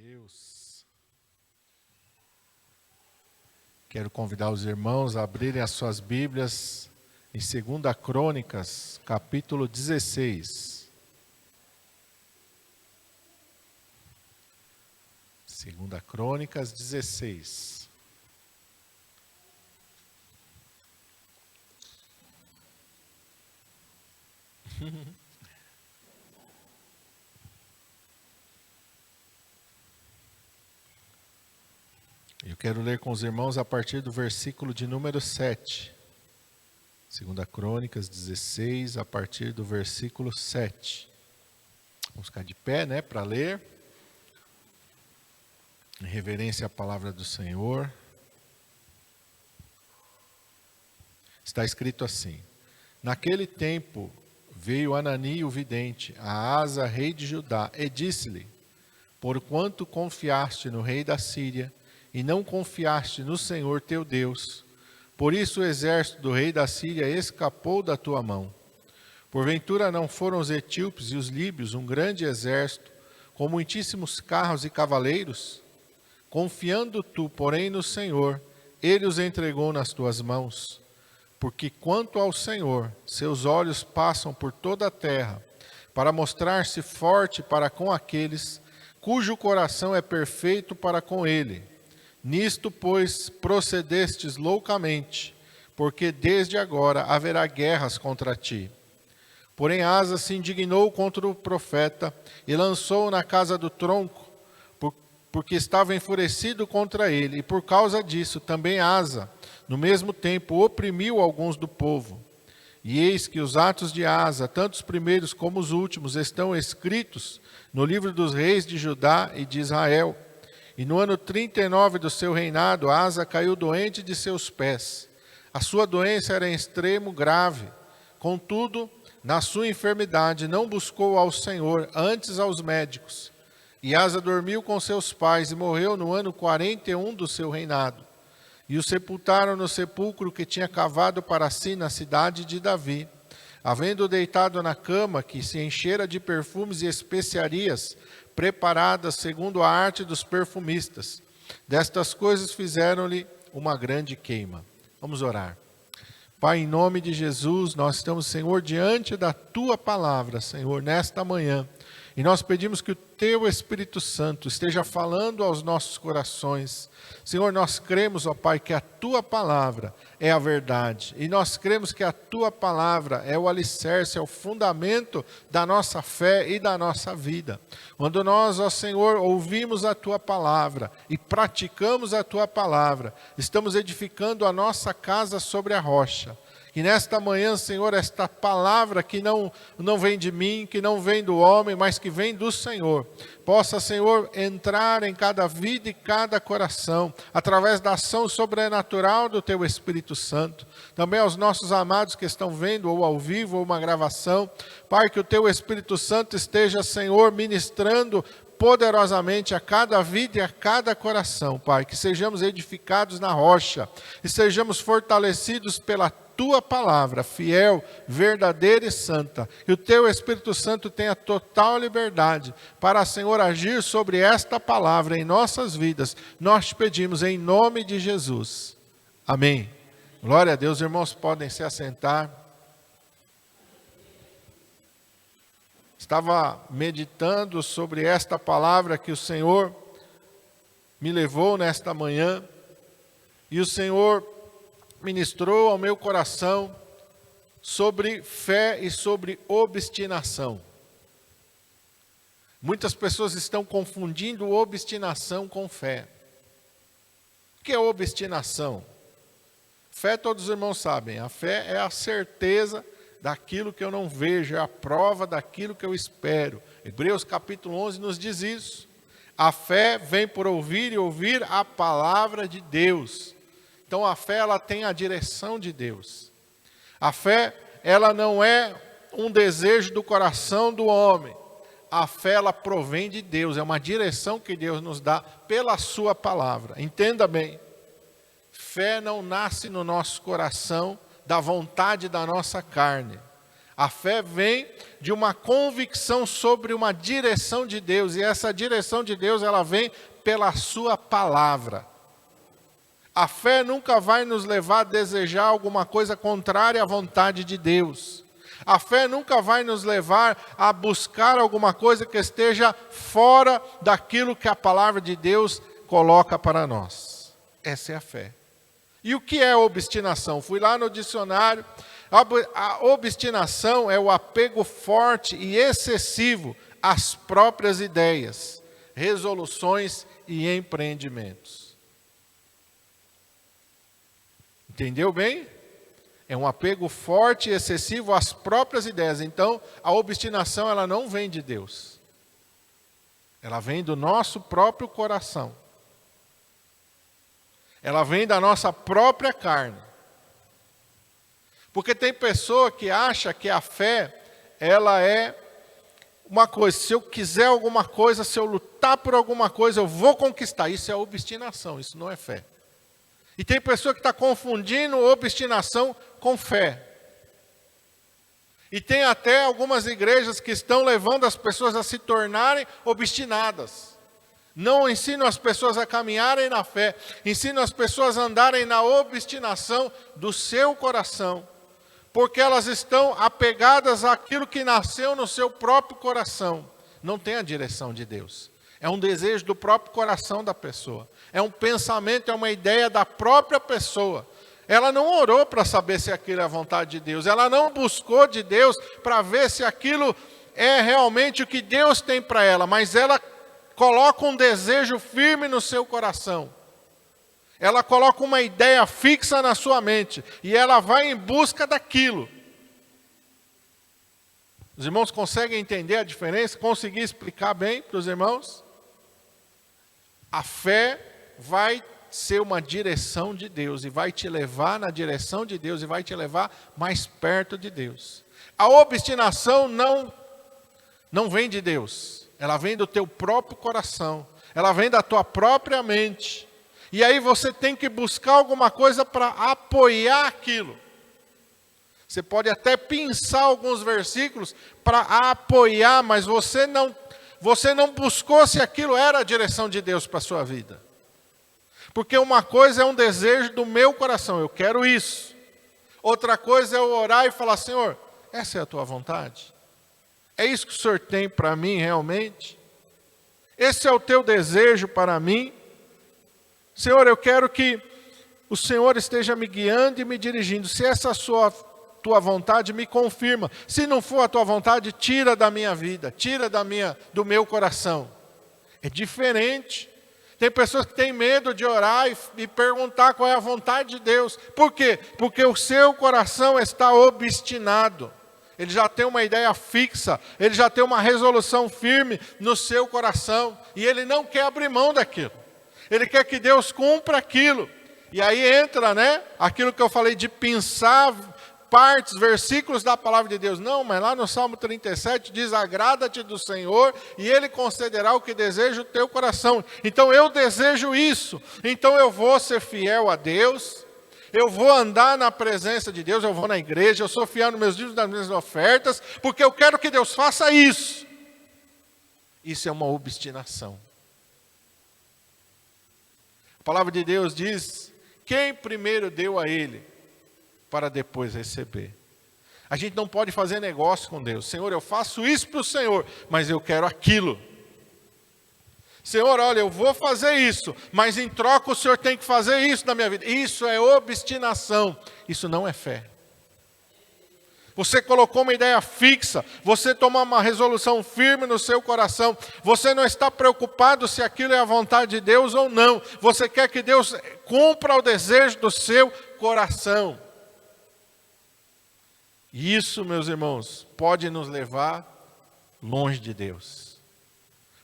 Deus. Quero convidar os irmãos a abrirem as suas Bíblias em 2 Crônicas, capítulo 16. 2 Crônicas 16. Eu quero ler com os irmãos a partir do versículo de número 7. 2 Crônicas 16, a partir do versículo 7. Vamos ficar de pé, para ler. Em reverência à palavra do Senhor. Está escrito assim: Naquele tempo veio Anani o vidente, a Asa, rei de Judá, e disse-lhe: Porquanto confiaste no rei da Síria, e não confiaste no Senhor teu Deus, por isso o exército do rei da Síria escapou da tua mão. Porventura não foram os etíopes e os líbios um grande exército, com muitíssimos carros e cavaleiros? Confiando tu, porém, no Senhor, ele os entregou nas tuas mãos. Porque quanto ao Senhor, seus olhos passam por toda a terra, para mostrar-se forte para com aqueles cujo coração é perfeito para com ele. Nisto, pois, procedestes loucamente, porque desde agora haverá guerras contra ti. Porém Asa se indignou contra o profeta e lançou-o na casa do tronco, porque estava enfurecido contra ele, e por causa disso também Asa, no mesmo tempo, oprimiu alguns do povo. E eis que os atos de Asa, tanto os primeiros como os últimos, estão escritos no livro dos reis de Judá e de Israel. E no ano 39 do seu reinado, Asa caiu doente de seus pés. A sua doença era em extremo grave. Contudo, na sua enfermidade não buscou ao Senhor, antes aos médicos. E Asa dormiu com seus pais e morreu no ano 41 do seu reinado. E o sepultaram no sepulcro que tinha cavado para si na cidade de Davi. Havendo deitado na cama que se enchera de perfumes e especiarias, preparadas segundo a arte dos perfumistas. Destas coisas fizeram-lhe uma grande queima. Vamos orar. Pai, em nome de Jesus, nós estamos, Senhor, diante da Tua palavra, Senhor, nesta manhã. E nós pedimos que o Teu Espírito Santo esteja falando aos nossos corações. Senhor, nós cremos, ó Pai, que a Tua palavra é a verdade. E nós cremos que a Tua palavra é o alicerce, é o fundamento da nossa fé e da nossa vida. Quando nós, ó Senhor, ouvimos a Tua palavra e praticamos a Tua palavra, estamos edificando a nossa casa sobre a rocha. E nesta manhã, Senhor, esta palavra que não vem de mim, que não vem do homem, mas que vem do Senhor, possa, Senhor, entrar em cada vida e cada coração, através da ação sobrenatural do Teu Espírito Santo. Também aos nossos amados que estão vendo, ou ao vivo, ou uma gravação, Pai, que o Teu Espírito Santo esteja, Senhor, ministrando poderosamente a cada vida e a cada coração, Pai, que sejamos edificados na rocha e sejamos fortalecidos pela Tua palavra, fiel, verdadeira e santa. Que o Teu Espírito Santo tenha total liberdade para, Senhor, agir sobre esta palavra em nossas vidas. Nós te pedimos em nome de Jesus. Amém. Glória a Deus. Irmãos, podem se assentar. Estava meditando sobre esta palavra que o Senhor me levou nesta manhã. E o Senhor ministrou ao meu coração sobre fé e sobre obstinação. Muitas pessoas estão confundindo obstinação com fé. O que é obstinação? Fé, todos os irmãos sabem, a fé é a certeza daquilo que eu não vejo, é a prova daquilo que eu espero. Hebreus capítulo 11 nos diz isso. A fé vem por ouvir e ouvir a palavra de Deus. Então a fé, ela tem a direção de Deus. A fé, ela não é um desejo do coração do homem. A fé, ela provém de Deus, é uma direção que Deus nos dá pela sua palavra. Entenda bem, fé não nasce no nosso coração da vontade da nossa carne. A fé vem de uma convicção sobre uma direção de Deus, e essa direção de Deus, ela vem pela sua palavra. A fé nunca vai nos levar a desejar alguma coisa contrária à vontade de Deus. A fé nunca vai nos levar a buscar alguma coisa que esteja fora daquilo que a palavra de Deus coloca para nós. Essa é a fé. E o que é obstinação? Fui lá no dicionário. A obstinação é o apego forte e excessivo às próprias ideias, resoluções e empreendimentos. Entendeu bem? É um apego forte e excessivo às próprias ideias. Então, a obstinação, ela não vem de Deus. Ela vem do nosso próprio coração. Ela vem da nossa própria carne. Porque tem pessoa que acha que a fé, ela é uma coisa. Se eu quiser alguma coisa, se eu lutar por alguma coisa, eu vou conquistar. Isso é obstinação, isso não é fé. E tem pessoa que está confundindo obstinação com fé. E tem até algumas igrejas que estão levando as pessoas a se tornarem obstinadas. Não ensinam as pessoas a caminharem na fé, ensinam as pessoas a andarem na obstinação do seu coração, porque elas estão apegadas àquilo que nasceu no seu próprio coração. Não tem a direção de Deus. É um desejo do próprio coração da pessoa. É um pensamento, é uma ideia da própria pessoa. Ela não orou para saber se aquilo é a vontade de Deus. Ela não buscou de Deus para ver se aquilo é realmente o que Deus tem para ela. Mas ela coloca um desejo firme no seu coração. Ela coloca uma ideia fixa na sua mente. E ela vai em busca daquilo. Os irmãos conseguem entender a diferença? Conseguir explicar bem para os irmãos? A fé vai ser uma direção de Deus e vai te levar na direção de Deus e vai te levar mais perto de Deus. A obstinação não vem de Deus, ela vem do teu próprio coração, ela vem da tua própria mente. E aí você tem que buscar alguma coisa para apoiar aquilo. Você pode até pensar alguns versículos para apoiar, mas você não buscou se aquilo era a direção de Deus para a sua vida. Porque uma coisa é um desejo do meu coração, eu quero isso. Outra coisa é eu orar e falar, Senhor, essa é a tua vontade? É isso que o Senhor tem para mim realmente? Esse é o teu desejo para mim? Senhor, eu quero que o Senhor esteja me guiando e me dirigindo. Se essa é a tua vontade, me confirma. Se não for a tua vontade, tira da minha vida, tira do meu coração. É diferente. Tem pessoas que têm medo de orar e perguntar qual é a vontade de Deus. Por quê? Porque o seu coração está obstinado. Ele já tem uma ideia fixa, ele já tem uma resolução firme no seu coração. E ele não quer abrir mão daquilo. Ele quer que Deus cumpra aquilo. E aí entra, aquilo que eu falei de pensar partes, versículos da palavra de Deus. Não, mas lá no Salmo 37 diz, agrada-te do Senhor e Ele concederá o que deseja o teu coração. Então eu desejo isso. Então eu vou ser fiel a Deus. Eu vou andar na presença de Deus, eu vou na igreja, eu sou fiel nos meus dízimos, nas minhas ofertas, porque eu quero que Deus faça isso. Isso é uma obstinação. A palavra de Deus diz, quem primeiro deu a Ele, para depois receber. A gente não pode fazer negócio com Deus. Senhor, eu faço isso para o Senhor, mas eu quero aquilo. Senhor, olha, eu vou fazer isso, mas em troca o Senhor tem que fazer isso na minha vida. Isso é obstinação. Isso não é fé. Você colocou uma ideia fixa, você tomou uma resolução firme no seu coração. Você não está preocupado se aquilo é a vontade de Deus ou não. Você quer que Deus cumpra o desejo do seu coração. E isso, meus irmãos, pode nos levar longe de Deus.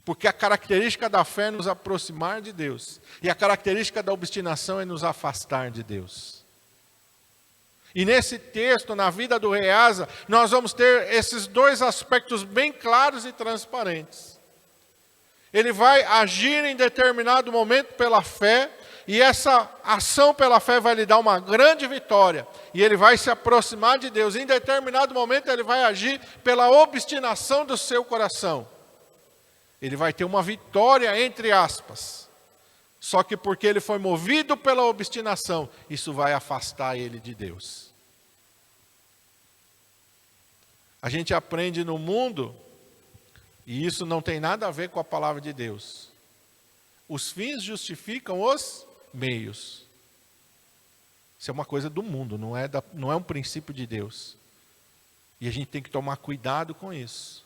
Porque a característica da fé é nos aproximar de Deus. E a característica da obstinação é nos afastar de Deus. E nesse texto, na vida do rei Asa, nós vamos ter esses dois aspectos bem claros e transparentes. Ele vai agir em determinado momento pela fé, E essa ação pela fé vai lhe dar uma grande vitória. E ele vai se aproximar de Deus. Em determinado momento ele vai agir pela obstinação do seu coração. Ele vai ter uma vitória, entre aspas. Só que porque ele foi movido pela obstinação, isso vai afastar ele de Deus. A gente aprende no mundo, e isso não tem nada a ver com a palavra de Deus. Os fins justificam os meios. Isso é uma coisa do mundo, não é um princípio de Deus. E a gente tem que tomar cuidado com isso.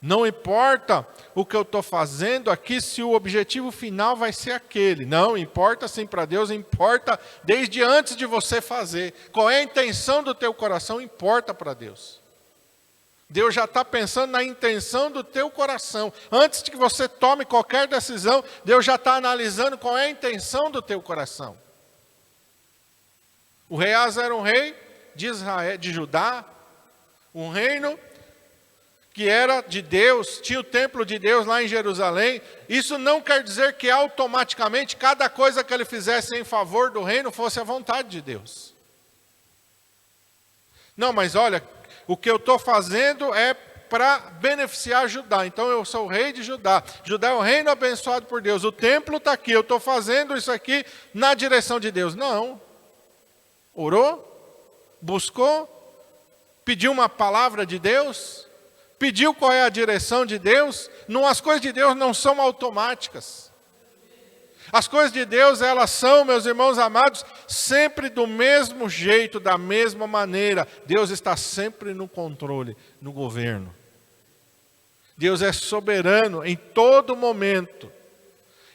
Não importa o que eu estou fazendo aqui, se o objetivo final vai ser aquele. Não, importa sim para Deus, importa desde antes de você fazer. Qual é a intenção do teu coração, importa para Deus. Deus já está pensando na intenção do teu coração. Antes de que você tome qualquer decisão, Deus já está analisando qual é a intenção do teu coração. O rei Asa era um rei de Israel, de Judá, um reino que era de Deus, tinha o templo de Deus lá em Jerusalém. Isso não quer dizer que automaticamente cada coisa que ele fizesse em favor do reino fosse a vontade de Deus. Não, mas olha, o que eu estou fazendo é para beneficiar Judá. Então eu sou o rei de Judá. Judá é o reino abençoado por Deus. O templo está aqui, eu estou fazendo isso aqui na direção de Deus. Não. Orou, buscou, pediu uma palavra de Deus, pediu qual é a direção de Deus. Não, as coisas de Deus não são automáticas. As coisas de Deus, elas são, meus irmãos amados, sempre do mesmo jeito, da mesma maneira. Deus está sempre no controle, no governo. Deus é soberano em todo momento.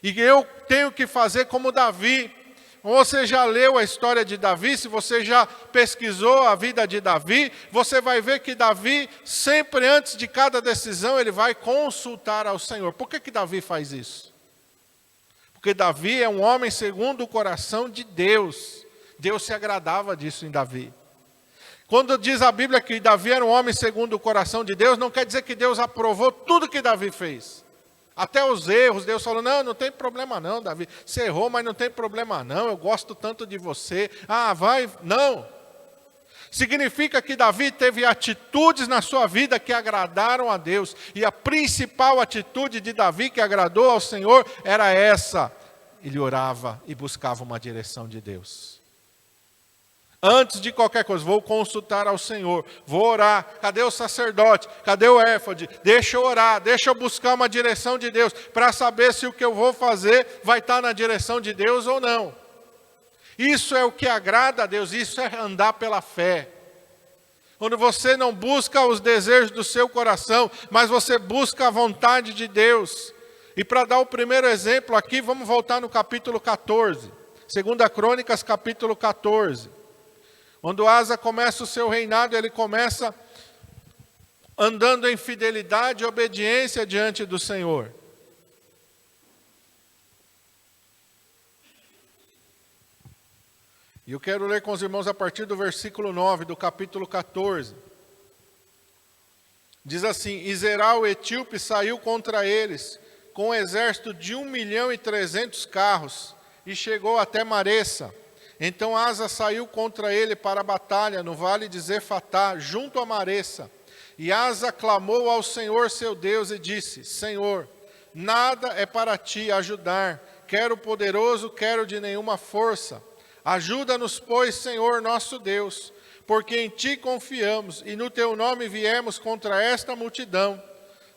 E eu tenho que fazer como Davi. Você já leu a história de Davi? Se você já pesquisou a vida de Davi, você vai ver que Davi, sempre antes de cada decisão, ele vai consultar ao Senhor. Por que Davi faz isso? Porque Davi é um homem segundo o coração de Deus. Deus se agradava disso em Davi. Quando diz a Bíblia que Davi era um homem segundo o coração de Deus, não quer dizer que Deus aprovou tudo que Davi fez. Até os erros, Deus falou, não tem problema não, Davi. Você errou, mas não tem problema não, eu gosto tanto de você. Vai, não. Significa que Davi teve atitudes na sua vida que agradaram a Deus. E a principal atitude de Davi que agradou ao Senhor era essa. Ele orava e buscava uma direção de Deus. Antes de qualquer coisa, vou consultar ao Senhor, vou orar. Cadê o sacerdote? Cadê o éfode? Deixa eu orar, deixa eu buscar uma direção de Deus, para saber se o que eu vou fazer vai estar na direção de Deus ou não. Isso é o que agrada a Deus, isso é andar pela fé. Quando você não busca os desejos do seu coração, mas você busca a vontade de Deus. E para dar o primeiro exemplo aqui, vamos voltar no capítulo 14. 2 Crônicas, capítulo 14. Quando Asa começa o seu reinado, ele começa andando em fidelidade e obediência diante do Senhor. E eu quero ler com os irmãos a partir do versículo 9 do capítulo 14. Diz assim: E Zerá o etíope saiu contra eles, com um exército de 1.300.000 carros, e chegou até Maressa. Então Asa saiu contra ele para a batalha, no vale de Zefatá, junto a Maressa. E Asa clamou ao Senhor seu Deus e disse: Senhor, nada é para ti ajudar, quero poderoso, quero de nenhuma força. Ajuda-nos, pois, Senhor nosso Deus, porque em ti confiamos e no teu nome viemos contra esta multidão.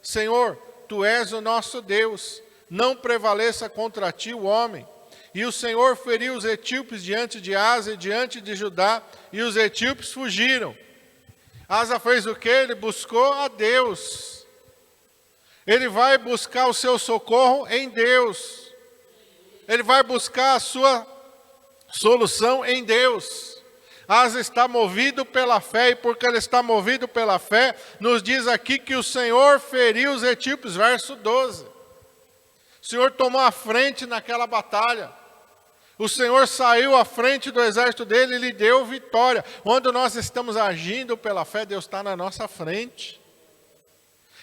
Senhor, tu és o nosso Deus, não prevaleça contra ti o homem. E o Senhor feriu os etíopes diante de Asa e diante de Judá, e os etíopes fugiram. Asa fez o quê? Ele buscou a Deus. Ele vai buscar o seu socorro em Deus. Ele vai buscar a sua solução em Deus. Asa está movido pela fé, e porque ele está movido pela fé, nos diz aqui que o Senhor feriu os etíopes, verso 12. O Senhor tomou a frente naquela batalha. O Senhor saiu à frente do exército dele e lhe deu vitória. Quando nós estamos agindo pela fé, Deus está na nossa frente.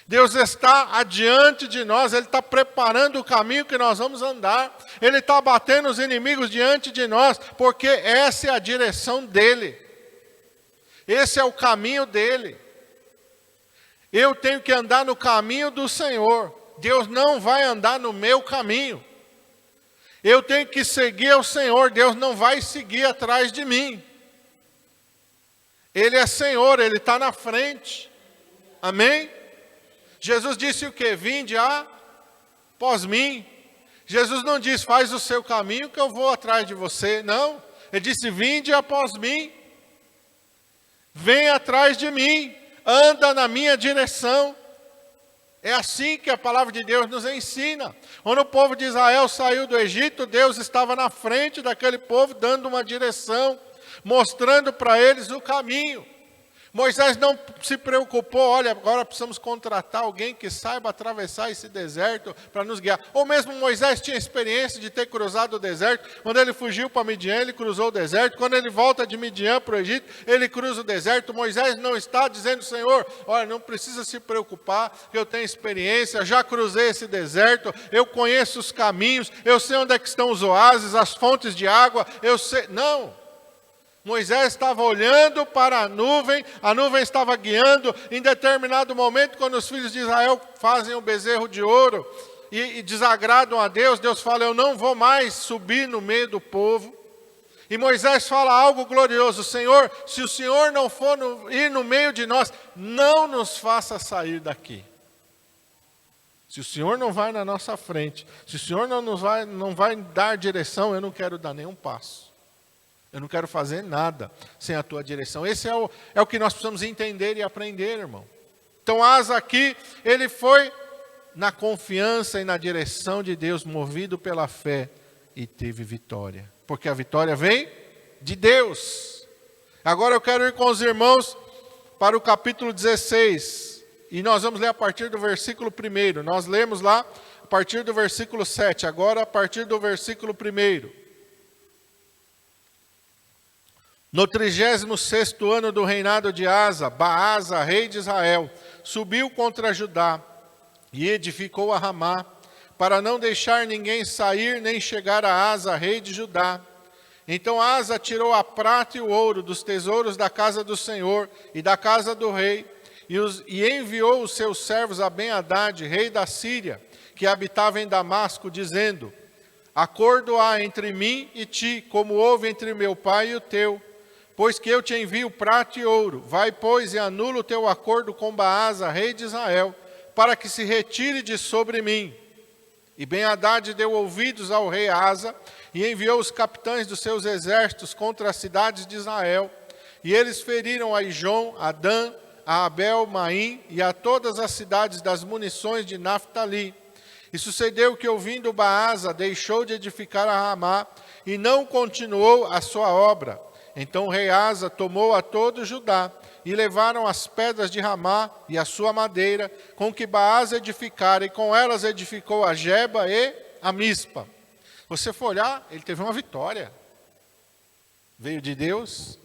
Deus está adiante de nós, Ele está preparando o caminho que nós vamos andar. Ele está batendo os inimigos diante de nós, porque essa é a direção dEle. Esse é o caminho dEle. Eu tenho que andar no caminho do Senhor. Deus não vai andar no meu caminho. Eu tenho que seguir o Senhor, Deus não vai seguir atrás de mim. Ele é Senhor, Ele está na frente. Amém? Jesus disse o quê? Vinde após mim. Jesus não disse, faz o seu caminho que eu vou atrás de você. Não, Ele disse, vinde após mim. Vem atrás de mim, anda na minha direção. É assim que a palavra de Deus nos ensina. Quando o povo de Israel saiu do Egito, Deus estava na frente daquele povo, dando uma direção, mostrando para eles o caminho. Moisés não se preocupou, olha, agora precisamos contratar alguém que saiba atravessar esse deserto para nos guiar. Ou mesmo Moisés tinha experiência de ter cruzado o deserto. Quando ele fugiu para Midian, ele cruzou o deserto. Quando ele volta de Midian para o Egito, ele cruza o deserto. Moisés não está dizendo, Senhor, olha, não precisa se preocupar, eu tenho experiência, já cruzei esse deserto, eu conheço os caminhos, eu sei onde é que estão os oásis, as fontes de água, eu sei. Não. Moisés estava olhando para a nuvem estava guiando. Em determinado momento, quando os filhos de Israel fazem um bezerro de ouro e desagradam a Deus, Deus fala, eu não vou mais subir no meio do povo. E Moisés fala algo glorioso, Senhor, se o Senhor não for ir no meio de nós, não nos faça sair daqui. Se o Senhor não vai na nossa frente, se o Senhor não vai dar direção, eu não quero dar nenhum passo. Eu não quero fazer nada sem a tua direção. Esse é o que nós precisamos entender e aprender, irmão. Então Asa aqui, ele foi na confiança e na direção de Deus, movido pela fé, e teve vitória. Porque a vitória vem de Deus. Agora eu quero ir com os irmãos para o capítulo 16. E nós vamos ler a partir do versículo 1. Nós lemos lá a partir do versículo 7. Agora a partir do versículo 1. No 36º ano do reinado de Asa, Baasa, rei de Israel, subiu contra Judá e edificou a Ramá, para não deixar ninguém sair nem chegar a Asa, rei de Judá. Então Asa tirou a prata e o ouro dos tesouros da casa do Senhor e da casa do rei, e enviou os seus servos a Ben-Hadad, rei da Síria, que habitava em Damasco, dizendo, acordo há entre mim e ti, como houve entre meu pai e o teu, pois que eu te envio prata e ouro. Vai, pois, e anula o teu acordo com Baasa, rei de Israel, para que se retire de sobre mim. E Ben-Hadad deu ouvidos ao rei Asa, e enviou os capitães dos seus exércitos contra as cidades de Israel. E eles feriram a Ijon, a Dan, a Abel, Maim, e a todas as cidades das munições de Naftali. E sucedeu que, ouvindo Baasa, deixou de edificar a Ramá, e não continuou a sua obra. Então o rei Asa tomou a todo Judá, e levaram as pedras de Ramá e a sua madeira, com que Baasa edificara, e com elas edificou a Geba e a Mispa. Você for olhar, ele teve uma vitória. Veio de Deus?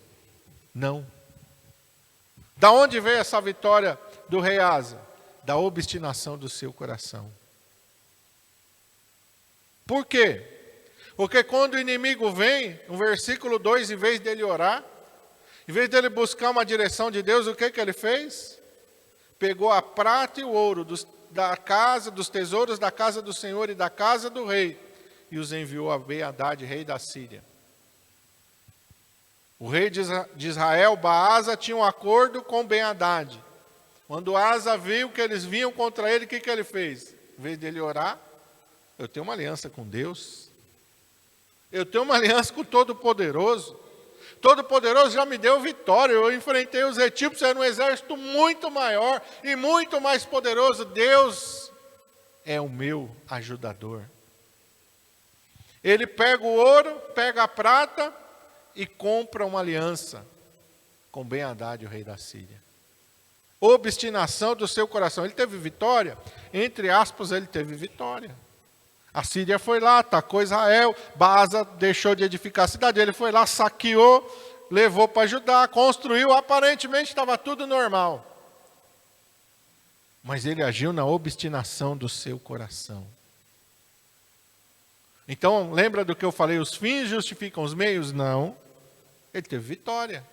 Não. Da onde veio essa vitória do rei Asa? Da obstinação do seu coração. Por quê? Porque quando o inimigo vem, no versículo 2, em vez dele orar, em vez dele buscar uma direção de Deus, o que ele fez? Pegou a prata e o ouro da casa, dos tesouros da casa do Senhor e da casa do rei, e os enviou a Ben-Hadad, rei da Síria. O rei de Israel, Baasa, tinha um acordo com Ben-Hadad. Quando Asa viu que eles vinham contra ele, o que ele fez? Em vez dele orar, eu tenho uma aliança com Deus. Eu tenho uma aliança com o Todo-Poderoso. Todo-Poderoso já me deu vitória. Eu enfrentei os etíopes, era um exército muito maior e muito mais poderoso. Deus é o meu ajudador. Ele pega o ouro, pega a prata e compra uma aliança com Ben-Hadad, o rei da Síria. Obstinação do seu coração. Ele teve vitória? Entre aspas, ele teve vitória. A Síria foi lá, atacou Israel, Baasa deixou de edificar a cidade, ele foi lá, saqueou, levou para Judá, construiu, aparentemente estava tudo normal. mas ele agiu na obstinação do seu coração. Então, lembra do que eu falei? Os fins justificam os meios? Não. Ele teve vitória.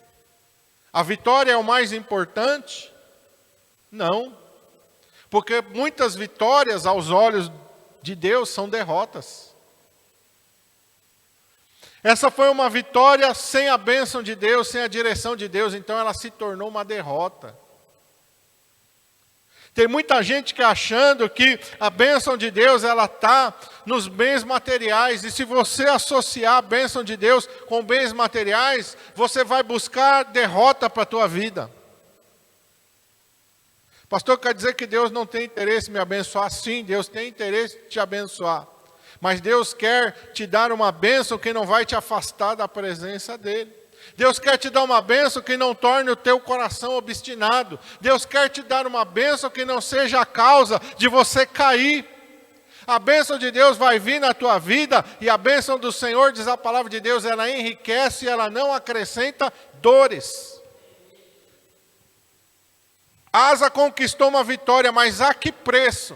A vitória é o mais importante? Não. Porque muitas vitórias aos olhos de Deus são derrotas. Essa foi uma vitória sem a bênção de Deus, sem a direção de Deus, então ela se tornou uma derrota. Tem muita gente que achando que a bênção de Deus ela está nos bens materiais. E se você associar a bênção de Deus com bens materiais, você vai buscar derrota para a tua vida. Pastor, quer dizer que Deus não tem interesse em me abençoar? Sim, Deus tem interesse em te abençoar. Mas Deus quer te dar uma bênção que não vai te afastar da presença dEle. Deus quer te dar uma bênção que não torne o teu coração obstinado. Deus quer te dar uma bênção que não seja a causa de você cair. A bênção de Deus vai vir na tua vida e a bênção do Senhor, diz a palavra de Deus, ela enriquece e ela não acrescenta dores. Asa conquistou uma vitória, mas a que preço?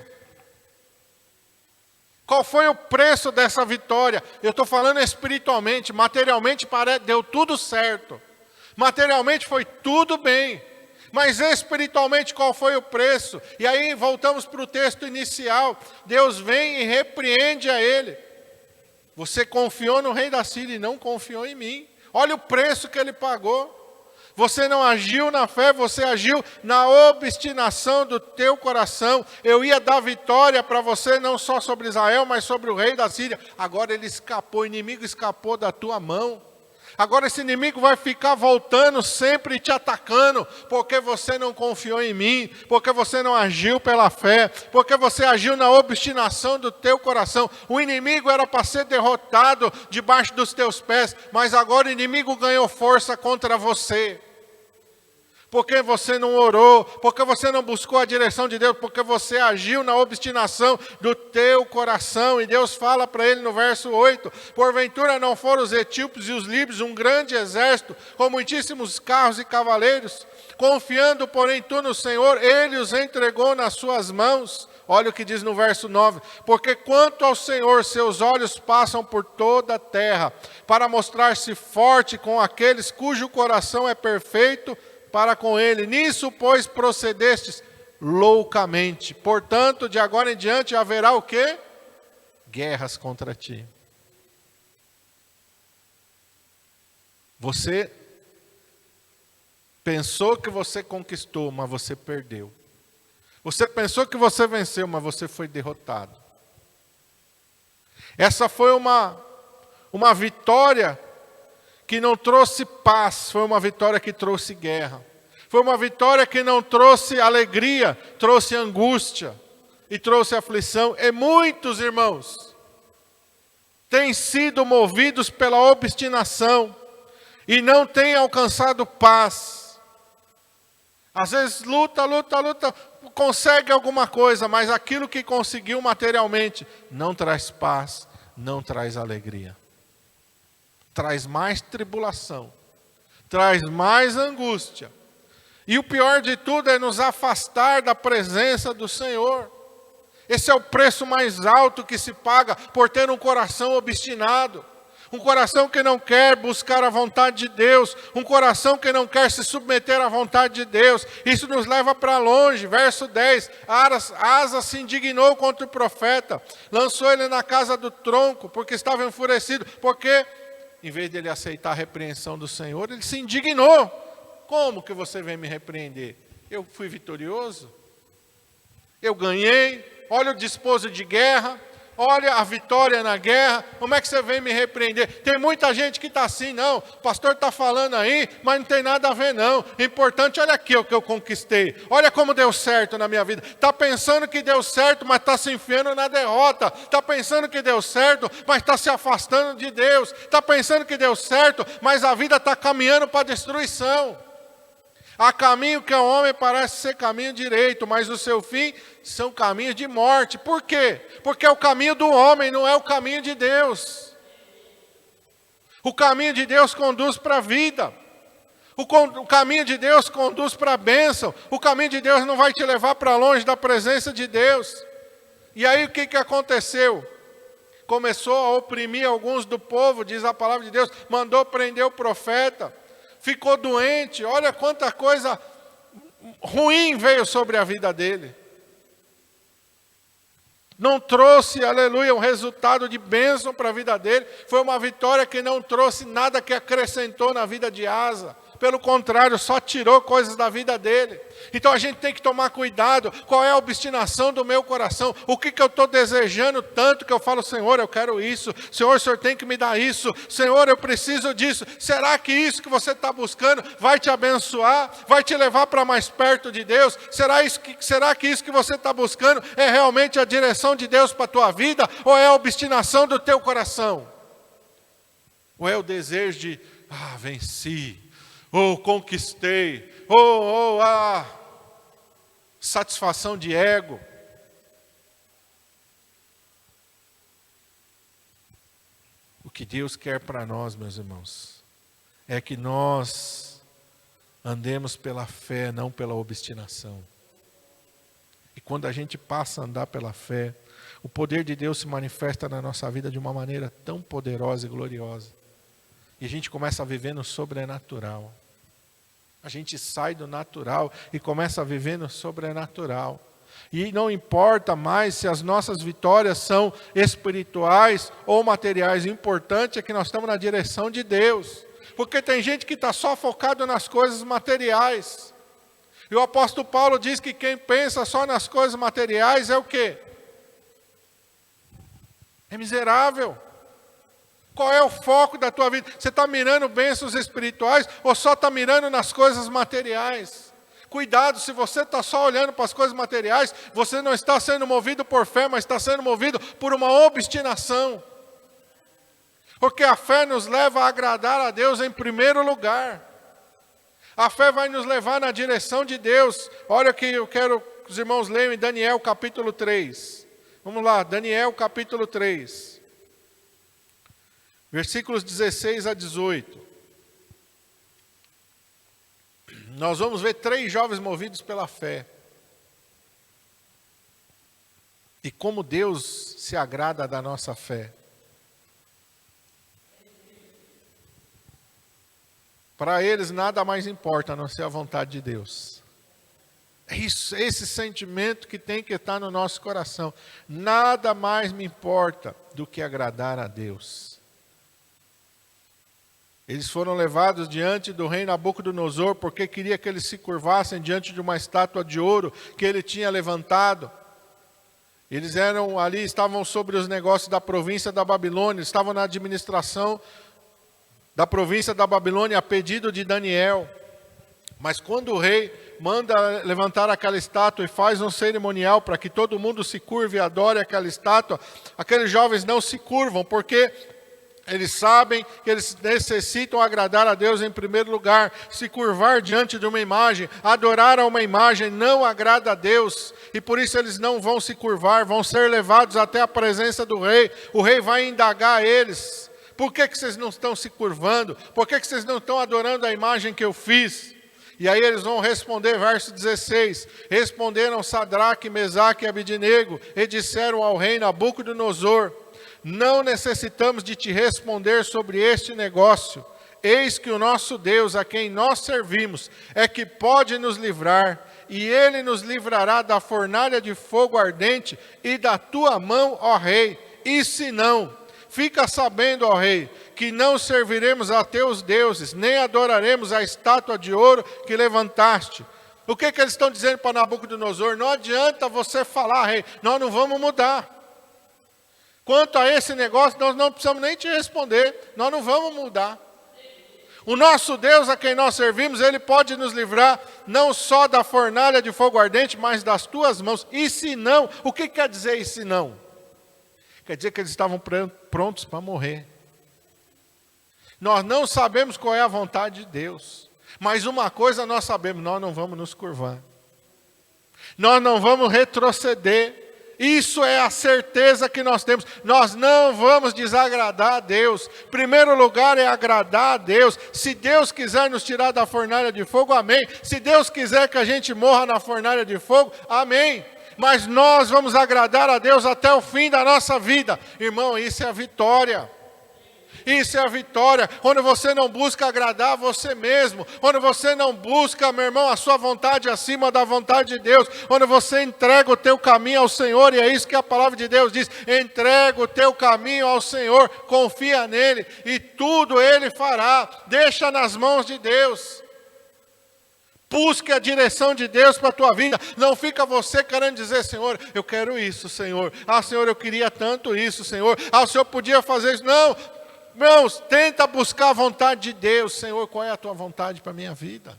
Qual foi o preço dessa vitória? Eu estou falando espiritualmente, materialmente deu tudo certo. Materialmente foi tudo bem. Mas espiritualmente qual foi o preço? E aí voltamos para o texto inicial. Deus vem e repreende a ele. Você confiou no rei da Síria e não confiou em mim. Olha o preço que ele pagou. Você não agiu na fé, você agiu na obstinação do teu coração. Eu ia dar vitória para você, não só sobre Israel, mas sobre o rei da Síria. Agora ele escapou, o inimigo escapou da tua mão. Agora esse inimigo vai ficar voltando sempre te atacando, porque você não confiou em mim, porque você não agiu pela fé, porque você agiu na obstinação do teu coração. O inimigo era para ser derrotado debaixo dos teus pés, mas agora o inimigo ganhou força contra você. Porque você não orou, porque você não buscou a direção de Deus, porque você agiu na obstinação do teu coração. E Deus fala para ele no verso 8, porventura não foram os etíopes e os líbios um grande exército, com muitíssimos carros e cavaleiros, confiando porém tu no Senhor, ele os entregou nas suas mãos. Olha o que diz no verso 9, porque quanto ao Senhor, seus olhos passam por toda a terra, para mostrar-se forte com aqueles cujo coração é perfeito, para com ele. Nisso, pois, procedestes loucamente. Portanto, de agora em diante haverá o quê? Guerras contra ti. Você pensou que você conquistou, mas você perdeu. Você pensou que você venceu, mas você foi derrotado. Essa foi uma vitória que não trouxe paz, foi uma vitória que trouxe guerra. Foi uma vitória que não trouxe alegria, trouxe angústia e trouxe aflição. E muitos irmãos têm sido movidos pela obstinação e não têm alcançado paz. Às vezes luta, consegue alguma coisa, mas aquilo que conseguiu materialmente não traz paz, não traz alegria. Traz mais tribulação, traz mais angústia. E o pior de tudo é nos afastar da presença do Senhor. Esse é o preço mais alto que se paga por ter um coração obstinado. Um coração que não quer buscar a vontade de Deus. Um coração que não quer se submeter à vontade de Deus. Isso nos leva para longe. Verso 10. Asa se indignou contra o profeta. Lançou ele na casa do tronco, porque estava enfurecido. Porque em vez de ele aceitar a repreensão do Senhor, ele se indignou. Como que você vem me repreender? Eu fui vitorioso? Eu ganhei? Olha o despojo de guerra. Olha a vitória na guerra. Como é que você vem me repreender? Tem muita gente que está assim, não. O pastor está falando aí, mas não tem nada a ver não. Importante, olha aqui o que eu conquistei. Olha como deu certo na minha vida. Está pensando que deu certo, mas está se enfiando na derrota. Está pensando que deu certo, mas está se afastando de Deus. Está pensando que deu certo, mas a vida está caminhando para a destruição. Há caminho que ao homem parece ser caminho direito, mas o seu fim são caminhos de morte. Por quê? Porque é o caminho do homem, não é o caminho de Deus. O caminho de Deus conduz para a vida. O caminho de Deus conduz para a bênção. O caminho de Deus não vai te levar para longe da presença de Deus. E aí o que aconteceu? Começou a oprimir alguns do povo, diz a palavra de Deus, mandou prender o profeta, ficou doente, olha quanta coisa ruim veio sobre a vida dele. Não trouxe, aleluia, um resultado de bênção para a vida dele, foi uma vitória que não trouxe nada que acrescentou na vida de Asa. Pelo contrário, só tirou coisas da vida dele. Então a gente tem que tomar cuidado. Qual é a obstinação do meu coração? O que eu estou desejando tanto que eu falo, Senhor, eu quero isso. Senhor, o Senhor tem que me dar isso. Senhor, eu preciso disso. Será que isso que você está buscando vai te abençoar? Vai te levar para mais perto de Deus? Será que isso que você está buscando é realmente a direção de Deus para a tua vida? Ou é a obstinação do teu coração? Ou é o desejo de, venci. Conquistei, satisfação de ego. O que Deus quer para nós, meus irmãos, é que nós andemos pela fé, não pela obstinação. E quando a gente passa a andar pela fé, o poder de Deus se manifesta na nossa vida de uma maneira tão poderosa e gloriosa. E a gente começa a viver no sobrenatural. A gente sai do natural e começa a viver no sobrenatural. E não importa mais se as nossas vitórias são espirituais ou materiais. O importante é que nós estamos na direção de Deus. Porque tem gente que está só focado nas coisas materiais. E o apóstolo Paulo diz que quem pensa só nas coisas materiais é o quê? É miserável. Qual é o foco da tua vida? Você está mirando bênçãos espirituais ou só está mirando nas coisas materiais? Cuidado, se você está só olhando para as coisas materiais, você não está sendo movido por fé, mas está sendo movido por uma obstinação. Porque a fé nos leva a agradar a Deus em primeiro lugar. A fé vai nos levar na direção de Deus. Olha que eu quero que os irmãos leiam em Daniel capítulo 3. Vamos lá, Daniel capítulo 3. Versículos 16 a 18. Nós vamos ver 3 jovens movidos pela fé. E como Deus se agrada da nossa fé. Para eles nada mais importa a não ser a vontade de Deus. É isso, esse sentimento que tem que estar no nosso coração. Nada mais me importa do que agradar a Deus. Eles foram levados diante do rei Nabucodonosor porque queria que eles se curvassem diante de uma estátua de ouro que ele tinha levantado. Eles estavam sobre os negócios da província da Babilônia, estavam na administração da província da Babilônia a pedido de Daniel. Mas quando o rei manda levantar aquela estátua e faz um cerimonial para que todo mundo se curve e adore aquela estátua, aqueles jovens não se curvam porque eles sabem que eles necessitam agradar a Deus em primeiro lugar. Se curvar diante de uma imagem, adorar a uma imagem não agrada a Deus. E por isso eles não vão se curvar, vão ser levados até a presença do rei. O rei vai indagar eles. Por que vocês não estão se curvando? Por que vocês não estão adorando a imagem que eu fiz? E aí eles vão responder, verso 16. Responderam Sadraque, Mesaque e Abidnego e disseram ao rei Nabucodonosor: não necessitamos de te responder sobre este negócio. Eis que o nosso Deus, a quem nós servimos, é que pode nos livrar, e Ele nos livrará da fornalha de fogo ardente e da tua mão, ó rei. E se não, fica sabendo, ó rei, que não serviremos a teus deuses, nem adoraremos a estátua de ouro que levantaste. O que eles estão dizendo para Nabucodonosor? Não adianta você falar, rei, nós não vamos mudar. Quanto a esse negócio, nós não precisamos nem te responder. Nós não vamos mudar. O nosso Deus, a quem nós servimos, Ele pode nos livrar não só da fornalha de fogo ardente, mas das tuas mãos. E se não, o que quer dizer e se não? Quer dizer que eles estavam prontos para morrer. Nós não sabemos qual é a vontade de Deus. Mas uma coisa nós sabemos, nós não vamos nos curvar. Nós não vamos retroceder Isso é a certeza que nós temos. Nós não vamos desagradar a Deus. Primeiro lugar é agradar a Deus. Se Deus quiser nos tirar da fornalha de fogo, amém. Se Deus quiser que a gente morra na fornalha de fogo, amém. Mas nós vamos agradar a Deus até o fim da nossa vida. Irmão, isso é a vitória. Isso é a vitória, quando você não busca agradar você mesmo, quando você não busca, meu irmão, a sua vontade acima da vontade de Deus, quando você entrega o teu caminho ao Senhor, e é isso que a palavra de Deus diz, entrega o teu caminho ao Senhor, confia nele, e tudo ele fará, deixa nas mãos de Deus. Busque a direção de Deus para a tua vida. Não fica você querendo dizer, Senhor, eu quero isso, Senhor. Ah, Senhor, eu queria tanto isso, Senhor. Ah, o Senhor podia fazer isso. Não. Irmãos, tenta buscar a vontade de Deus. Senhor, qual é a tua vontade para a minha vida?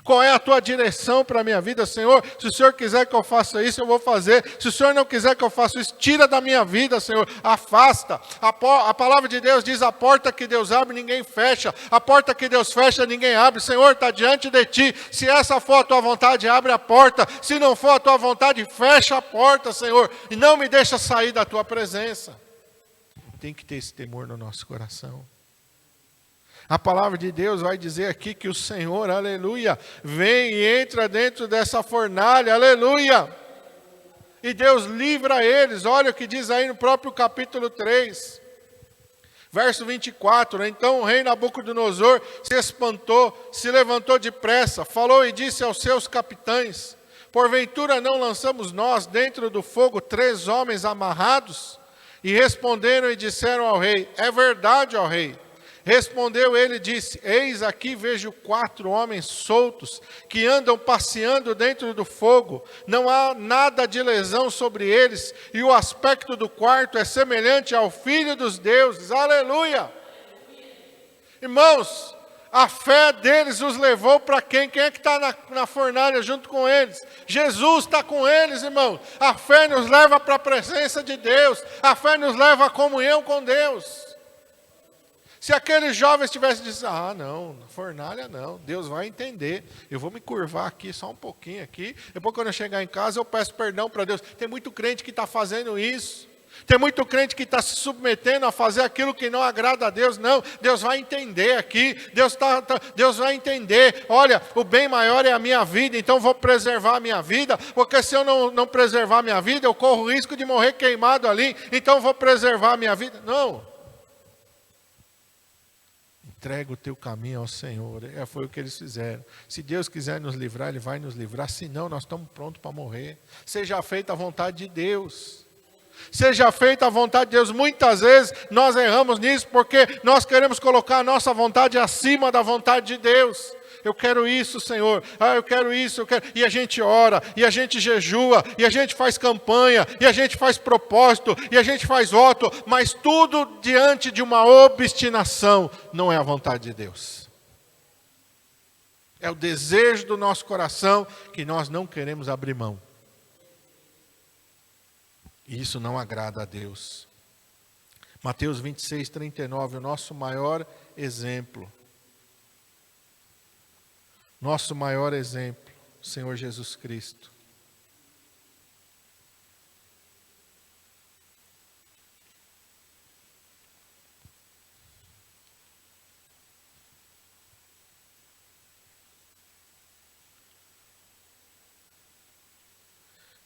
Qual é a tua direção para a minha vida? Senhor, se o Senhor quiser que eu faça isso, eu vou fazer. Se o Senhor não quiser que eu faça isso, tira da minha vida, Senhor. Afasta. A palavra de Deus diz, a porta que Deus abre, ninguém fecha. A porta que Deus fecha, ninguém abre. Senhor, está diante de ti. Se essa for a tua vontade, abre a porta. Se não for a tua vontade, fecha a porta, Senhor. E não me deixa sair da tua presença. Tem que ter esse temor no nosso coração. A palavra de Deus vai dizer aqui que o Senhor, aleluia, vem e entra dentro dessa fornalha, aleluia. E Deus livra eles. Olha o que diz aí no próprio capítulo 3. Verso 24, então o rei Nabucodonosor se espantou, se levantou depressa, falou e disse aos seus capitães, porventura não lançamos nós dentro do fogo 3 homens amarrados? E responderam e disseram ao rei, é verdade, ó rei. Respondeu ele e disse, eis aqui vejo 4 homens soltos, que andam passeando dentro do fogo, não há nada de lesão sobre eles, e o aspecto do quarto é semelhante ao Filho dos deuses, aleluia! Irmãos, a fé deles os levou para quem? Quem é que está na fornalha junto com eles? Jesus está com eles, irmão. A fé nos leva para a presença de Deus. A fé nos leva à comunhão com Deus. Se aqueles jovens tivessem dito, ah, não, na fornalha não, Deus vai entender. Eu vou me curvar aqui só um pouquinho aqui. Depois quando eu chegar em casa eu peço perdão para Deus. Tem muito crente que está fazendo isso. Tem muito crente que está se submetendo a fazer aquilo que não agrada a Deus. Não, Deus vai entender aqui. Deus vai entender. Olha, o bem maior é a minha vida, então vou preservar a minha vida. Porque se eu não preservar a minha vida, eu corro o risco de morrer queimado ali. Então vou preservar a minha vida. Não. Entrega o teu caminho ao Senhor. Foi o que eles fizeram. Se Deus quiser nos livrar, Ele vai nos livrar. Se não, nós estamos prontos para morrer. Seja feita a vontade de Deus. Seja feita a vontade de Deus. Muitas vezes nós erramos nisso porque nós queremos colocar a nossa vontade acima da vontade de Deus. Eu quero isso, Senhor. Ah, eu quero isso, eu quero. E a gente ora, e a gente jejua, e a gente faz campanha, e a gente faz propósito, e a gente faz voto, mas tudo diante de uma obstinação não é a vontade de Deus. É o desejo do nosso coração que nós não queremos abrir mão. E isso não agrada a Deus. Mateus 26, 39, o nosso maior exemplo. Nosso maior exemplo, o Senhor Jesus Cristo.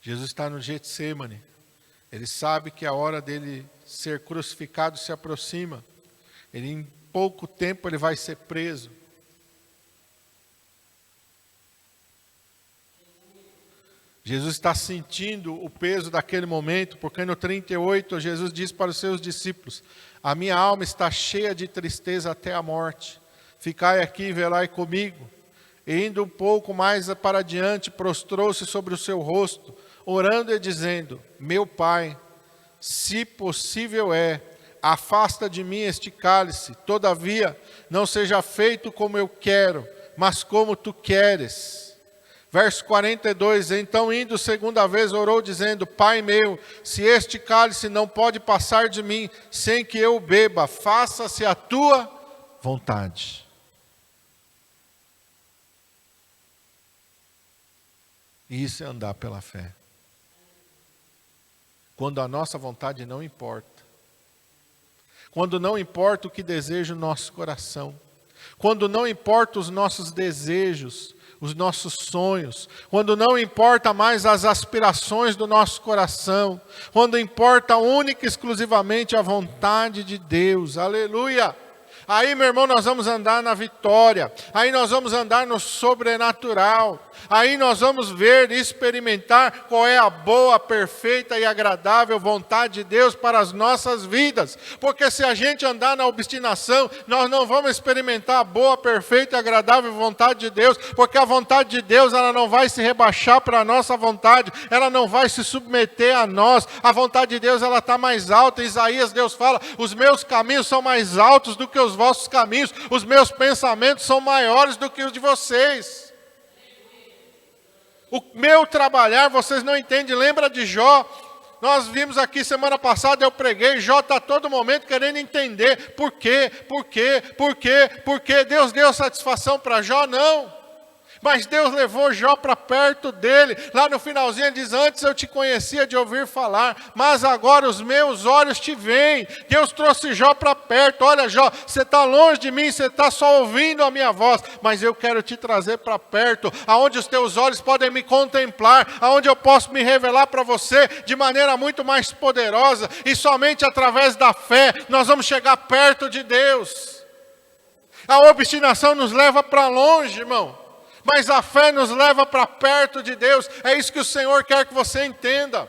Jesus está no Getsêmani. Ele sabe que a hora dele ser crucificado se aproxima. Em pouco tempo ele vai ser preso. Jesus está sentindo o peso daquele momento, porque no 38 Jesus diz para os seus discípulos, a minha alma está cheia de tristeza até a morte. Ficai aqui e velai comigo. E indo um pouco mais para diante, prostrou-se sobre o seu rosto, orando e dizendo, meu Pai, se possível afasta de mim este cálice, todavia não seja feito como eu quero, mas como tu queres. Verso 42, então indo segunda vez orou dizendo, Pai meu, se este cálice não pode passar de mim, sem que eu beba, faça-se a tua vontade. Isso é andar pela fé. Quando a nossa vontade não importa. Quando não importa o que deseja o nosso coração. Quando não importa os nossos desejos, os nossos sonhos. Quando não importa mais as aspirações do nosso coração. Quando importa única e exclusivamente a vontade de Deus. Aleluia! Aí, meu irmão, nós vamos andar na vitória. Aí nós vamos andar no sobrenatural. Aí nós vamos ver e experimentar qual é a boa, perfeita e agradável vontade de Deus para as nossas vidas. Porque se a gente andar na obstinação, nós não vamos experimentar a boa, perfeita e agradável vontade de Deus. Porque a vontade de Deus, ela não vai se rebaixar para a nossa vontade. Ela não vai se submeter a nós. A vontade de Deus, ela está mais alta. Em Isaías, Deus fala, os meus caminhos são mais altos do que os vossos caminhos. Os meus pensamentos são maiores do que os de vocês. O meu trabalhar, vocês não entendem, lembra de Jó? Nós vimos aqui semana passada, eu preguei, Jó está a todo momento querendo entender por quê. Deus deu satisfação para Jó? Não. Mas Deus levou Jó para perto dele. Lá no finalzinho ele diz, antes eu te conhecia de ouvir falar, mas agora os meus olhos te veem. Deus trouxe Jó para perto. Olha, Jó, você está longe de mim, você está só ouvindo a minha voz, mas eu quero te trazer para perto, aonde os teus olhos podem me contemplar, aonde eu posso me revelar para você de maneira muito mais poderosa, e somente através da fé nós vamos chegar perto de Deus. A obstinação nos leva para longe, irmão. Mas a fé nos leva para perto de Deus. É isso que o Senhor quer que você entenda.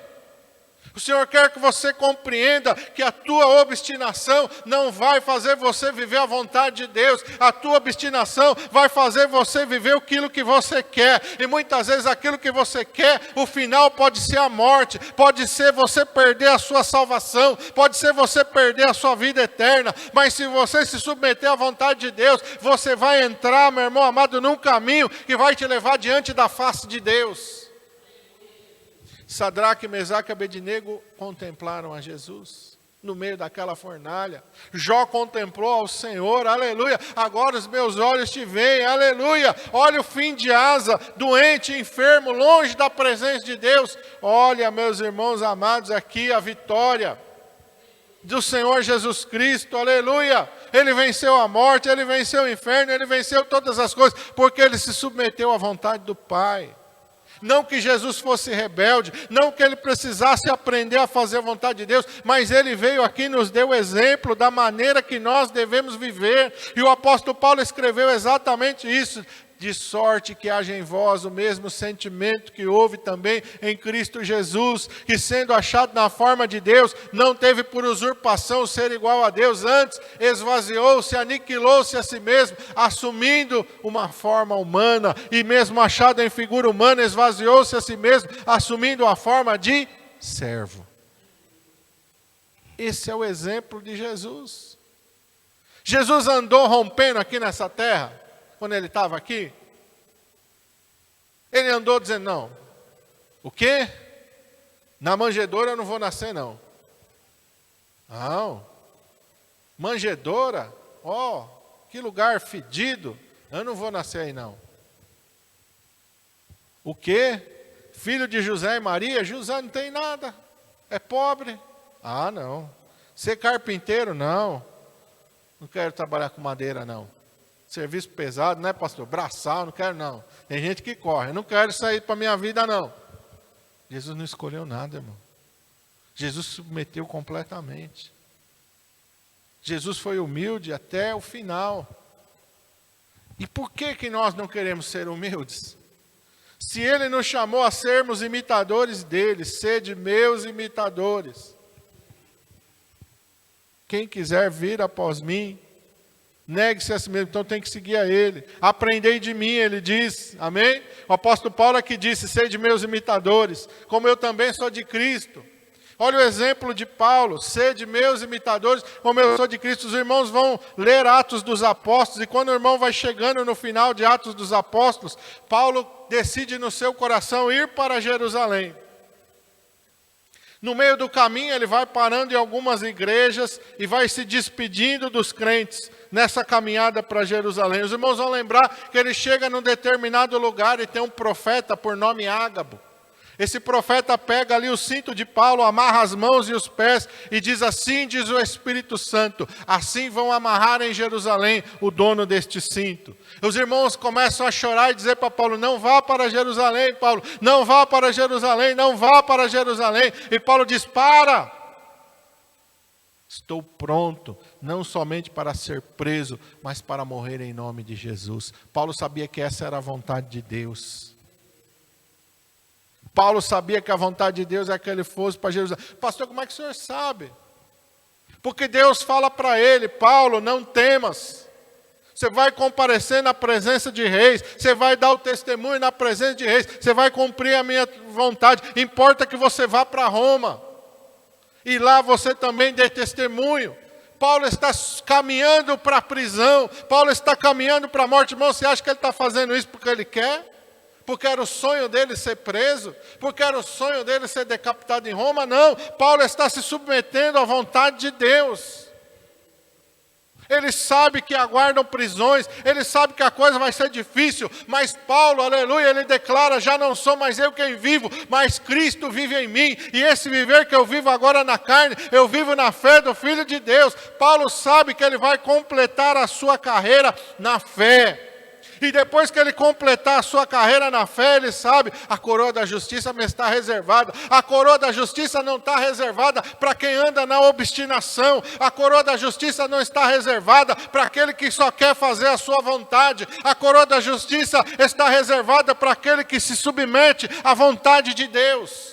O Senhor quer que você compreenda que a tua obstinação não vai fazer você viver a vontade de Deus. A tua obstinação vai fazer você viver aquilo que você quer. E muitas vezes aquilo que você quer, o final pode ser a morte. Pode ser você perder a sua salvação. Pode ser você perder a sua vida eterna. Mas se você se submeter à vontade de Deus, você vai entrar, meu irmão amado, num caminho que vai te levar diante da face de Deus. Sadraque, Mesaque e Abednego contemplaram a Jesus no meio daquela fornalha. Jó contemplou ao Senhor, aleluia. Agora os meus olhos te veem, aleluia. Olha o fim de Asa, doente, enfermo, longe da presença de Deus. Olha, meus irmãos amados, aqui a vitória do Senhor Jesus Cristo, aleluia. Ele venceu a morte, ele venceu o inferno, ele venceu todas as coisas, porque ele se submeteu à vontade do Pai. Não que Jesus fosse rebelde, não que ele precisasse aprender a fazer a vontade de Deus, mas ele veio aqui e nos deu exemplo da maneira que nós devemos viver. E o apóstolo Paulo escreveu exatamente isso. De sorte que haja em vós o mesmo sentimento que houve também em Cristo Jesus, que sendo achado na forma de Deus, não teve por usurpação ser igual a Deus, antes esvaziou-se, aniquilou-se a si mesmo, assumindo uma forma humana, e mesmo achado em figura humana, esvaziou-se a si mesmo, assumindo a forma de servo. Esse é o exemplo de Jesus. Jesus andou rompendo aqui nessa terra. Quando ele estava aqui, ele andou dizendo, não, o quê? Na manjedoura eu não vou nascer não. Não, manjedoura, ó, que lugar fedido, eu não vou nascer aí não. O quê? Filho de José e Maria? José não tem nada, é pobre. Ah, não. Ser carpinteiro? Não. Não quero trabalhar com madeira não. Serviço pesado, né, pastor? Braçal, não quero não. Tem gente que corre, eu não quero isso aí para a minha vida não. Jesus não escolheu nada, irmão. Jesus se submeteu completamente. Jesus foi humilde até o final. E por que nós não queremos ser humildes? Se ele nos chamou a sermos imitadores dele, sede meus imitadores. Quem quiser vir após mim, negue-se a si mesmo, então tem que seguir a ele. Aprendei de mim, ele diz, amém? O apóstolo Paulo aqui disse, sede meus imitadores, como eu também sou de Cristo. Olha o exemplo de Paulo, sede meus imitadores, como eu sou de Cristo. Os irmãos vão ler Atos dos Apóstolos, e quando o irmão vai chegando no final de Atos dos Apóstolos, Paulo decide no seu coração ir para Jerusalém. No meio do caminho ele vai parando em algumas igrejas e vai se despedindo dos crentes nessa caminhada para Jerusalém. Os irmãos vão lembrar que ele chega num determinado lugar e tem um profeta por nome Ágabo. Esse profeta pega ali o cinto de Paulo, amarra as mãos e os pés e diz assim, diz o Espírito Santo, assim vão amarrar em Jerusalém o dono deste cinto. Os irmãos começam a chorar e dizer para Paulo, não vá para Jerusalém, Paulo, não vá para Jerusalém, não vá para Jerusalém. E Paulo diz, para, estou pronto, não somente para ser preso, mas para morrer em nome de Jesus. Paulo sabia que essa era a vontade de Deus. Paulo sabia que a vontade de Deus é que ele fosse para Jerusalém. Pastor, como é que o senhor sabe? Porque Deus fala para ele, Paulo, não temas. Você vai comparecer na presença de reis. Você vai dar o testemunho na presença de reis. Você vai cumprir a minha vontade. Importa que você vá para Roma. E lá você também dê testemunho. Paulo está caminhando para a prisão. Paulo está caminhando para a morte. Irmão, você acha que ele está fazendo isso porque ele quer? Porque era o sonho dele ser preso? Porque era o sonho dele ser decapitado em Roma? Não, Paulo está se submetendo à vontade de Deus. Ele sabe que aguardam prisões, ele sabe que a coisa vai ser difícil, mas Paulo, aleluia, ele declara, já não sou mais eu quem vivo, mas Cristo vive em mim, e esse viver que eu vivo agora na carne, eu vivo na fé do Filho de Deus. Paulo sabe que ele vai completar a sua carreira na fé. E depois que ele completar a sua carreira na fé, ele sabe, a coroa da justiça me está reservada. A coroa da justiça não está reservada para quem anda na obstinação. A coroa da justiça não está reservada para aquele que só quer fazer a sua vontade. A coroa da justiça está reservada para aquele que se submete à vontade de Deus.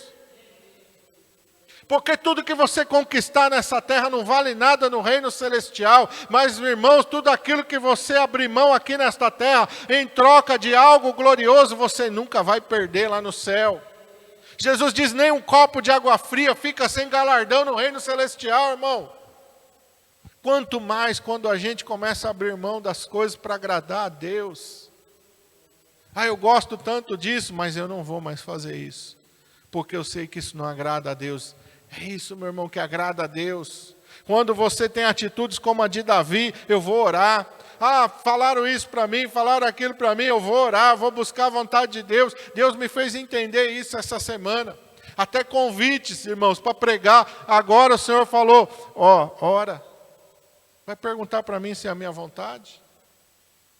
Porque tudo que você conquistar nessa terra não vale nada no reino celestial. Mas, irmãos, tudo aquilo que você abrir mão aqui nesta terra, em troca de algo glorioso, você nunca vai perder lá no céu. Jesus diz, nem um copo de água fria fica sem galardão no reino celestial, irmão. Quanto mais quando a gente começa a abrir mão das coisas para agradar a Deus. Ah, eu gosto tanto disso, mas eu não vou mais fazer isso. Porque eu sei que isso não agrada a Deus. É isso, meu irmão, que agrada a Deus. Quando você tem atitudes como a de Davi, eu vou orar. Ah, falaram isso para mim, falaram aquilo para mim, eu vou orar, vou buscar a vontade de Deus. Deus me fez entender isso essa semana. Até convites, irmãos, para pregar. Agora o Senhor falou, ora. Vai perguntar para mim se é a minha vontade?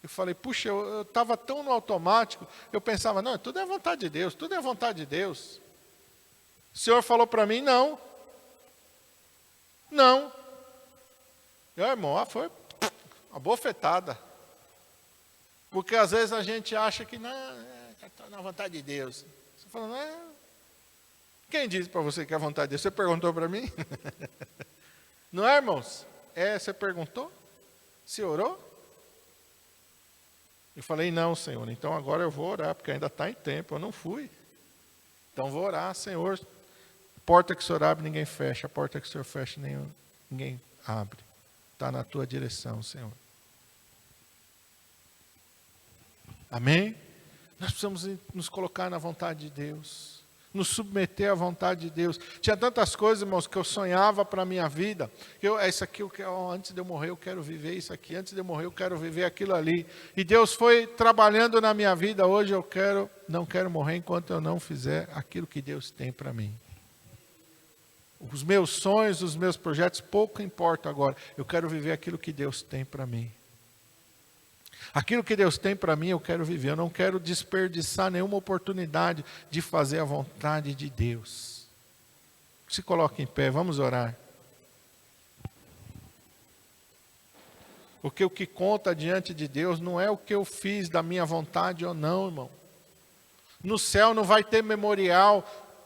Eu falei, puxa, eu estava tão no automático. Eu pensava, não, tudo é vontade de Deus, tudo é vontade de Deus. O Senhor falou para mim, não. Meu irmão, foi uma bofetada. Porque às vezes a gente acha que não, está na vontade de Deus. Você fala, não. Quem disse para você que é a vontade de Deus? Você perguntou para mim? Não é, irmãos? Você perguntou? Você orou? Eu falei, não, Senhor, então agora eu vou orar, porque ainda está em tempo, eu não fui. Então vou orar, Senhor. Porta que o Senhor abre, ninguém fecha. A porta que o Senhor fecha, ninguém abre. Está na tua direção, Senhor. Amém? Nós precisamos nos colocar na vontade de Deus. Nos submeter à vontade de Deus. Tinha tantas coisas, irmãos, que eu sonhava para a minha vida. Isso aqui, antes de eu morrer, eu quero viver isso aqui. Antes de eu morrer, eu quero viver aquilo ali. E Deus foi trabalhando na minha vida. Hoje eu não quero morrer enquanto eu não fizer aquilo que Deus tem para mim. Os meus sonhos, os meus projetos, pouco importa agora. Eu quero viver aquilo que Deus tem para mim. Aquilo que Deus tem para mim, eu quero viver. Eu não quero desperdiçar nenhuma oportunidade de fazer a vontade de Deus. Se coloque em pé, vamos orar. Porque o que conta diante de Deus não é o que eu fiz da minha vontade ou não, irmão. No céu não vai ter memorial.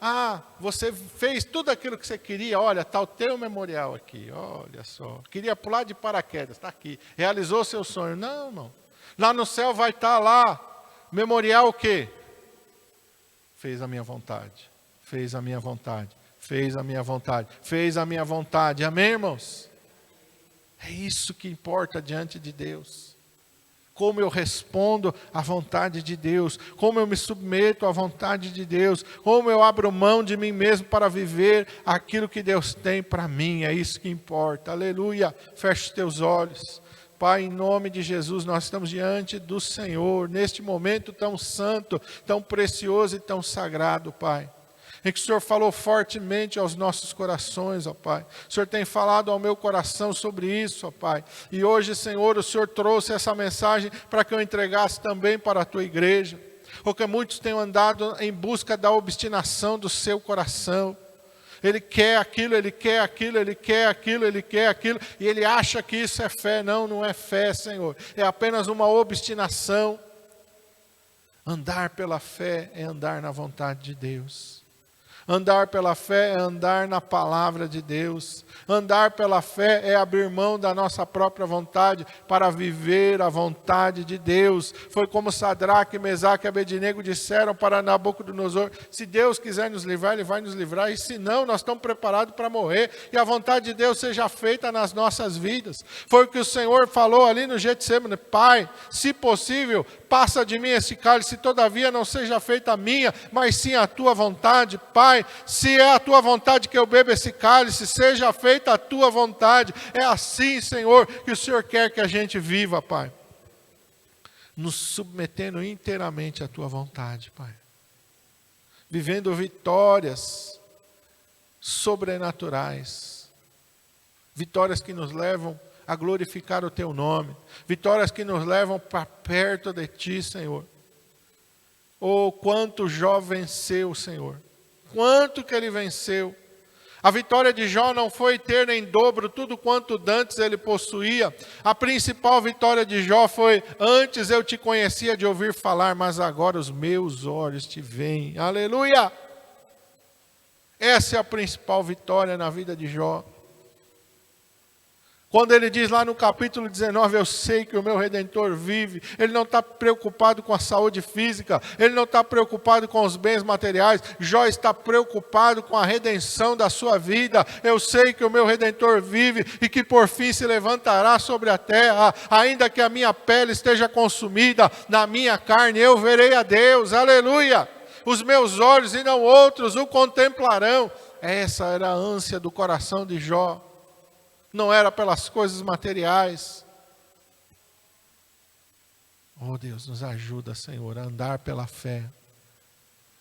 Ah, você fez tudo aquilo que você queria, olha, está o teu memorial aqui, olha só. Queria pular de paraquedas, está aqui. Realizou o seu sonho. Não, irmão. Lá no céu vai estar lá, memorial o quê? Fez a minha vontade, fez a minha vontade, fez a minha vontade, fez a minha vontade. Amém, irmãos? É isso que importa diante de Deus. Como eu respondo à vontade de Deus, como eu me submeto à vontade de Deus, como eu abro mão de mim mesmo para viver aquilo que Deus tem para mim, é isso que importa. Aleluia, feche os teus olhos. Pai, em nome de Jesus, nós estamos diante do Senhor, neste momento tão santo, tão precioso e tão sagrado, Pai. em que o Senhor falou fortemente aos nossos corações, ó Pai. O Senhor tem falado ao meu coração sobre isso, ó Pai. E hoje, Senhor, o Senhor trouxe essa mensagem para que eu entregasse também para a Tua igreja. Porque muitos têm andado em busca da obstinação do seu coração. Ele quer aquilo, ele quer aquilo, ele quer aquilo, ele quer aquilo. E ele acha que isso é fé. Não, não é fé, Senhor. É apenas uma obstinação. Andar pela fé é andar na vontade de Deus. Andar pela fé é andar na palavra de Deus. Andar pela fé é abrir mão da nossa própria vontade para viver a vontade de Deus. Foi como Sadraque, Mesaque e Abednego disseram para Nabucodonosor: se Deus quiser nos livrar, Ele vai nos livrar. E se não, nós estamos preparados para morrer. E a vontade de Deus seja feita nas nossas vidas. Foi o que o Senhor falou ali no Getsemane: Pai, se possível, passa de mim esse cálice, todavia não seja feita a minha, mas sim a tua vontade. Pai, se é a tua vontade que eu beba esse cálice, seja feita a tua vontade. É assim, Senhor, que o Senhor quer que a gente viva, Pai. Nos submetendo inteiramente à tua vontade, Pai. Vivendo vitórias sobrenaturais. Vitórias que nos levam a glorificar o teu nome. Vitórias que nos levam para perto de ti, Senhor. Oh, quanto Jó venceu, Senhor. Quanto que ele venceu. A vitória de Jó não foi ter em dobro tudo quanto dantes ele possuía. A principal vitória de Jó foi: antes eu te conhecia de ouvir falar, mas agora os meus olhos te veem. Aleluia! Essa é a principal vitória na vida de Jó. Quando ele diz lá no capítulo 19, eu sei que o meu Redentor vive. Ele não está preocupado com a saúde física. Ele não está preocupado com os bens materiais. Jó está preocupado com a redenção da sua vida. Eu sei que o meu Redentor vive e que por fim se levantará sobre a terra. Ainda que a minha pele esteja consumida, na minha carne eu verei a Deus. Aleluia! Os meus olhos e não outros o contemplarão. Essa era a ânsia do coração de Jó. Não era pelas coisas materiais. Oh Deus, nos ajuda, Senhor, a andar pela fé.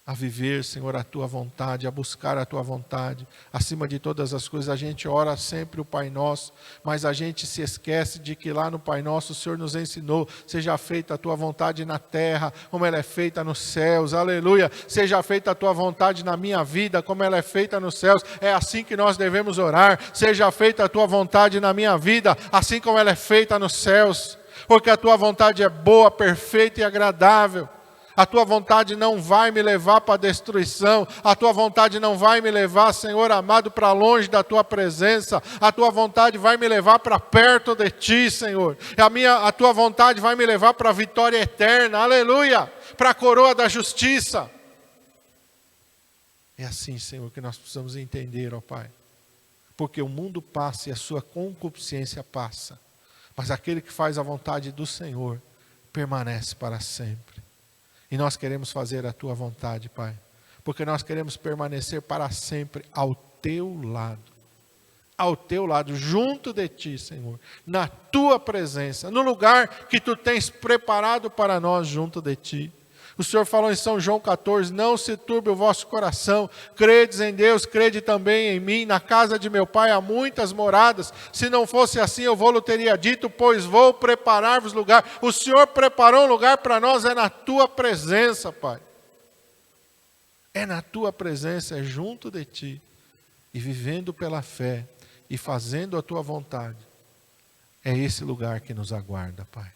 A viver, Senhor, a Tua vontade, a buscar a Tua vontade. Acima de todas as coisas, a gente ora sempre o Pai Nosso, mas a gente se esquece de que lá no Pai Nosso o Senhor nos ensinou: seja feita a Tua vontade na terra, como ela é feita nos céus. Aleluia! Seja feita a Tua vontade na minha vida, como ela é feita nos céus. É assim que nós devemos orar. Seja feita a Tua vontade na minha vida, assim como ela é feita nos céus. Porque a Tua vontade é boa, perfeita e agradável. A Tua vontade não vai me levar para a destruição. A Tua vontade não vai me levar, Senhor amado, para longe da Tua presença. A Tua vontade vai me levar para perto de Ti, Senhor. A Tua vontade vai me levar para a vitória eterna. Aleluia! Para a coroa da justiça. É assim, Senhor, que nós precisamos entender, ó Pai. Porque o mundo passa e a sua concupiscência passa. Mas aquele que faz a vontade do Senhor permanece para sempre. E nós queremos fazer a Tua vontade, Pai. Porque nós queremos permanecer para sempre ao Teu lado. Ao Teu lado, junto de Ti, Senhor. Na Tua presença, no lugar que Tu tens preparado para nós junto de Ti. O Senhor falou em São João 14, não se turbe o vosso coração, credes em Deus, crede também em mim, na casa de meu Pai há muitas moradas, se não fosse assim eu vou-lhe teria dito, pois vou preparar-vos lugar. O Senhor preparou um lugar para nós, é na Tua presença, Pai. É na Tua presença, é junto de Ti, e vivendo pela fé, e fazendo a Tua vontade, é esse lugar que nos aguarda, Pai.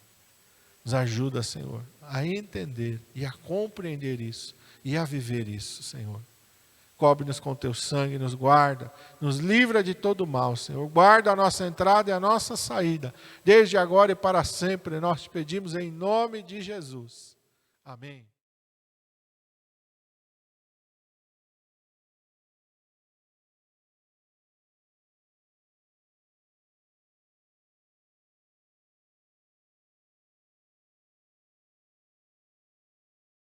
Nos ajuda, Senhor, a entender e a compreender isso e a viver isso, Senhor. Cobre-nos com Teu sangue, nos guarda, nos livra de todo mal, Senhor. Guarda a nossa entrada e a nossa saída, desde agora e para sempre. Nós te pedimos em nome de Jesus. Amém.